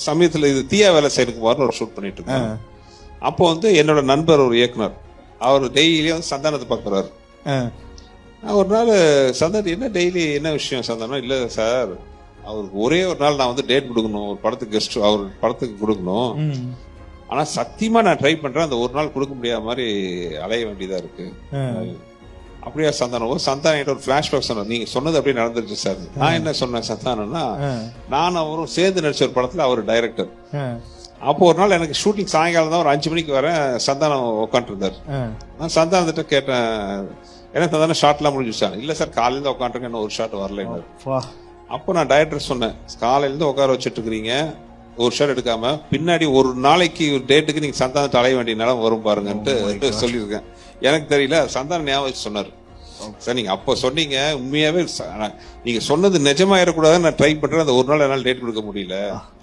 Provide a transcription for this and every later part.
சமயத்துல இது தீயா வேலை செய்யறதுக்கு மாதிரி ஒரு ஷூட் பண்ணிட்டு இருக்கோம். அப்போ வந்து என்னோட நண்பர் ஒரு இயக்குனர், அவர் டெய்லியும் வந்து சந்தானத்தை பார்க்குறாரு. ஒரு நாள் சந்தானம் என்ன டெய்லி என்ன விஷயம் சந்தானம்? இல்லை சார், அவருக்கு ஒரே ஒரு நாள் நான் வந்து டேட் கொடுக்கணும், ஒரு படத்துக்கு கெஸ்ட் அவர் படத்துக்கு கொடுக்கணும். ஆனா சத்தியமா நான் ட்ரை பண்றேன், அந்த ஒரு நாள் கொடுக்க முடியாத மாதிரி அலைய வேண்டியதா இருக்கு. அப்படியா சந்தானம்? சந்தானம் ஒரு பிளாஷ்பேக் சொன்னார், நீங்க சொன்னது அப்படியே நடந்துருச்சு சார். நான் என்ன சொன்னேன் சந்தானம்னா, நான் அவரும் சேர்ந்து நடிச்ச ஒரு படத்துல அவர் டைரக்டர். அப்போ ஒரு நாள் எனக்கு ஷூட்டிங் சாயங்காலம் தான், ஒரு 5 மணிக்கு வரேன், சந்தானம் உட்காந்துட்டு இருந்தார். நான் சந்தானத்திட்ட கேட்டேன், ஏன்னா சந்தானம் ஷார்ட்லாம் முடிஞ்சுச்சான். இல்ல சார், காலையில இருந்து உட்காந்துருக்கேன், இன்னும் ஒரு ஷார்ட் வரல. அப்போ நான் டைரக்டர் சொன்னேன், காலையில இருந்து உட்கார வச்சுட்டு இருக்கிறீங்க, ஒரு ஷார்ட் எடுக்காம, பின்னாடி ஒரு நாளைக்கு ஒரு டேட்டுக்கு நீங்க சந்தானத்தை அலைய வேண்டிய நிலம் வரும் பாருங்கன்ட்டு சொல்லியிருக்கேன். எனக்கு தெரியல, சந்தானம் ஞாபகம் சொன்னார். சார் நீங்க அப்போ சொன்னீங்க, உண்மையாவே நீங்க சொன்னது நிஜமாயிடக்கூடாதுன்னு நான் ட்ரை பண்றேன், அந்த ஒரு நாள் என்னால் டேட் கொடுக்க முடியல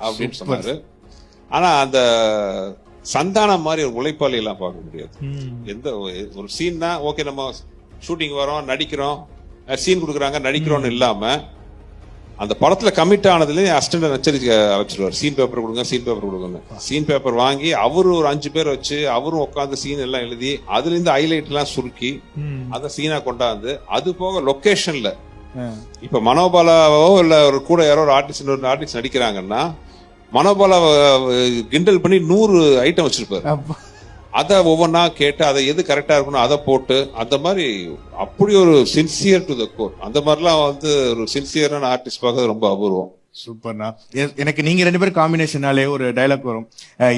அப்படின்னு சொன்னாரு. ஆனா அந்த சந்தானம் மாதிரி ஒரு உழைப்பாளி எல்லாம் பார்க்க முடியாது. எந்த ஒரு சீன் தான் ஓகே, நம்ம ஷூட்டிங் வரோம், நடிக்கிறோம், சீன் கொடுக்குறாங்க, நடிக்கிறோம்னு இல்லாம அந்த படத்துல கமிட் ஆனதுல அசிஸ்டன்ட் நச்சரிக்க வச்சிருவார். சீன் பேப்பர் கொடுங்க, சீன் பேப்பர் கொடுங்க. சீன் பேப்பர் வாங்கி அவரு ஒரு 5 பேர் வச்சு அவரும் உட்காந்து சீன் எல்லாம் எழுதி அதுல இருந்து ஹைலைட் எல்லாம் சுருக்கி அத சீனா கொண்டாந்து, அது போக லொகேஷன்ல இப்ப மனோபாலாவோ இல்ல ஒரு கூட யாரோ ஒரு ஆர்டிஸ்ட் நடிக்கிறாங்கன்னா, மனோபாலா கிண்டல் பண்ணி 100 ஐட்டம் வச்சிருப்பாரு. அதை ஒவ்வொன்னா கேட்டு அதை எது கரெக்டா இருக்கணும் அதை போட்டு, அந்த மாதிரி அப்படி ஒரு சின்சியர் டு த கோர். அந்த மாதிரிலாம் வந்து ஒரு சின்சியரான ஆர்டிஸ்ட் பார்க்கறது ரொம்ப அபூர்வம். சூப்பர்ண்ணா. எனக்கு நீங்க 2 பேரும் காம்பினேஷனாலே ஒரு டைலாக் வரும்,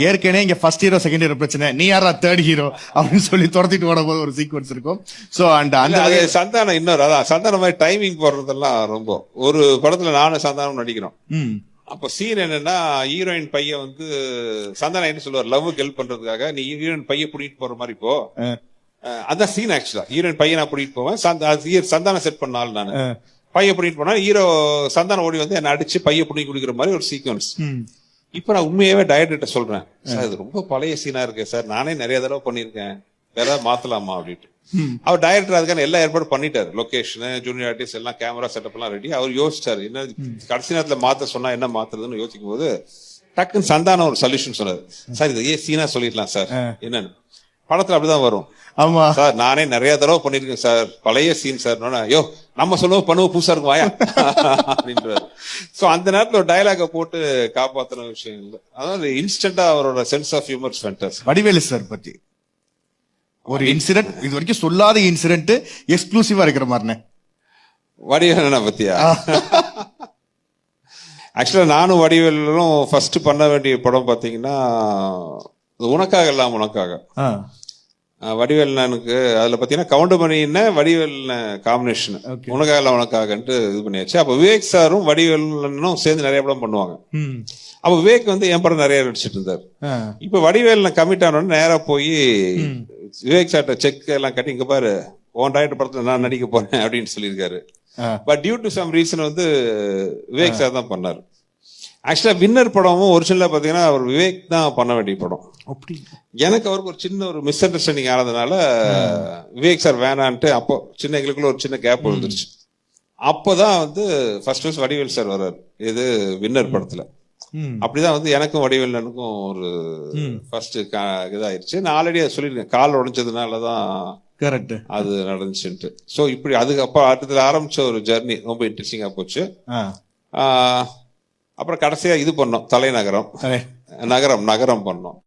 ஏற்கனவே இங்க ஃபர்ஸ்ட் ஹீரோ செகண்ட் ஹீரோ பிரச்சனை, நீ யாரா தேர்ட் ஹீரோ அப்படின்னு சொல்லி துரத்திட்டு ஓட போது ஒரு சீக்வன்ஸ் இருக்கும். சோ அந்த சந்தானம் இன்னொரு அதான் சந்தானம் மாதிரி டைமிங் போடுறதெல்லாம் ரொம்ப, ஒரு படத்துல நானும் சந்தானம் நடிக்கிறோம். அப்ப சீன் என்னன்னா, ஹீரோயின் பையன் வந்து சந்தானம் என்ன சொல்லுவார், லவ்வுக்கு ஹெல்ப் பண்றதுக்காக நீ ஹீரோயின் பையன் புடிட்டு போற மாதிரி போ. அதான் சீன் ஆக்சுவலா. ஹீரோயின் பையன் நான் புடிட்டு போவேன், சந்தானம் செட் பண்ணாலும் நான் பையன் புடிட்டு போனா ஹீரோ சந்தானம் ஓடி வந்து என்ன அடிச்சு பையன் புடி குடிக்கிற மாதிரி ஒரு சீக்வன்ஸ். இப்ப நான் உண்மையாவே டைரக்டர் சொல்றேன், சார் இது ரொம்ப பழைய சீனா இருக்கு சார், நானே நிறைய தடவை பண்ணிருக்கேன், வேற மாத்தலாமா அப்படின்ட்டு. அவர் டைரக்டர் அதுக்கான எல்லா ஏற்பாடு பண்ணிட்டாரு, லொகேஷன், ஜூனியர் ஆர்டிஸ்ட் எல்லாம், கேமரா செட்டப் எல்லாம் ரெடி. அவர் யோசிச்சாரு என்ன கடைசி நேரத்துல மாத்த சொன்னா என்ன மாத்துறதுன்னு யோசிக்கும் போது டக்குன்னு சந்தானம் ஒரு சொல்யூஷன் சொன்னாரு, சார் இது சீனா சொல்லிடலாம் சார். என்னன்னு படத்துல அப்படிதான் வரும். ஆமா சார் நானே நிறைய தடவை பண்ணிருக்கேன் சார், பழைய சீன் சார். ஐயோ நம்ம சொல்லுவோம் பண்ணுவோம், புதுசா இருக்கும் வாயா அப்படின்றாரு. சோ அந்த நேரத்துல ஒரு டயலாக போட்டு காப்பாத்தின விஷயம் இல்லை. அதாவது இன்ஸ்டன்டா அவரோட சென்ஸ் ஆஃப் ஹியூமர் ஃபேண்டஸ். வடிவேலு சார் பத்தி ஒரு இன்சிடென்ட், இது வரைக்கும் சொல்லாத இன்சிடென்ட் எக்ஸ்க்ளூசிவா இருக்கிற மாதிரினே. வடிவேலனை பத்தியா? ஆக்சுவலா நானும் வடிவேலும் ஃபர்ஸ்ட் பண்ண வேண்டிய படம் பாத்தீங்கன்னா உனக்காக எல்லாம் உனக்காக. வடிவேலனுக்கு அதுல பாத்தீங்கன்னா கவுண்டமணின்னு வடிவேலன காம்பினேஷன், உனக்காக எல்லாம் உனக்காகன்ட்டு இது பண்ணியாச்சு. அப்ப விவேக் சாரும் வடிவேலனும் சேர்ந்து நிறைய படம் பண்ணுவாங்க. அப்ப விவேக் வந்து என் படம் நிறைய நடிச்சிட்டு இருந்தார். இப்ப வடிவேலன கமிட் ஆனோன்னு நேரா போய் விவேக் சார்ட்ட செக் எல்லாம் கட்டி, இங்க பாரு உன் டைரக்டர் படத்துல நான் நடிக்க போறேன் அப்படின்னு சொல்லியிருக்காரு. But due to some reason வந்து விவேக் சார் தான் பண்ணாரு. ஆக்சுவலா வின்னர் படமும் ஒரிஜினலா பாத்தீங்கன்னா அவர் விவேக் தான் பண்ண வேண்டிய படம். எனக்கு அவருக்கு ஒரு சின்ன ஒரு மிஸ் அண்டர்ஸ்டாண்டிங் ஆனதுனால விவேக் சார் வேணான்ட்டு, அப்போ சின்ன எங்களுக்குள்ள ஒரு சின்ன கேப் வந்துருச்சு. அப்போதான் வந்து ஃபர்ஸ்ட் வடிவேல் சார் வர்றாரு இது வின்னர் படத்துல. அப்படிதான் வந்து எனக்கும் வடிவேலனுக்கும் ஒரு ஃபர்ஸ்ட் இதாயிருச்சு. நான் ஆல்ரெடி அதை சொல்லியிருக்கேன், கால் உடைஞ்சதுனாலதான் கரெக்ட் அது நடந்துச்சுன்ட்டு. சோ இப்படி அதுக்கப்புறம் அடுத்தது ஆரம்பிச்ச ஒரு ஜர்னி ரொம்ப இன்ட்ரெஸ்டிங்கா போச்சு. அப்புறம் கடைசியா இது பண்ணோம், தலைநகரம் நகரம் பண்ணோம்.